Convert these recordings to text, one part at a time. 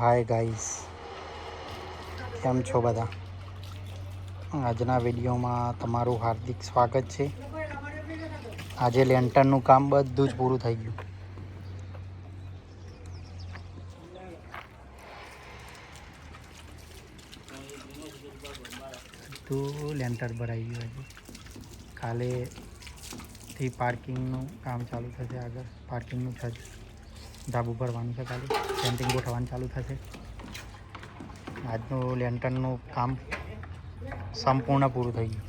Hi guys, કેમ છો બધા? આજના વિડીયોમાં તમારું હાર્દિક સ્વાગત છે. આજે લેન્ટરનું કામ બધું જ પૂરું થઈ ગયું. તો લેન્ટર ભરાઈ ગયું. આજે કાલેથી પાર્કિંગનું કામ ચાલુ થશે. આગળ પાર્કિંગનું છત ધાબુ ભરવાનું છે. કાલે પેન્ટિંગ ગોઠવવાનું ચાલુ થશે. આજનું લેન્ટરનું કામ સંપૂર્ણ પૂરું થઈ ગયું.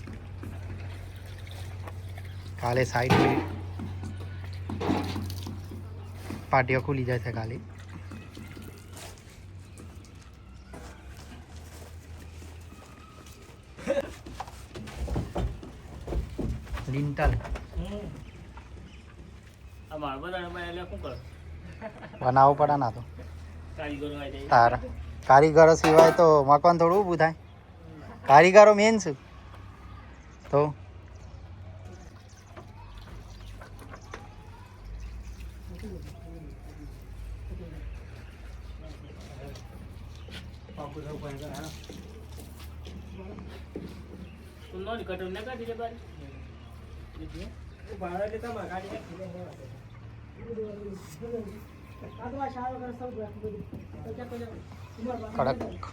કાલે સાઈડ પાટીઓ ખુલી જશે. કાલે લિંટલ બનાવવું પડે ના તો તારા કારીગરો સિવાય તો મકાન થોડું ઊભું થાય. કારીગરો મેન છે. તો કડક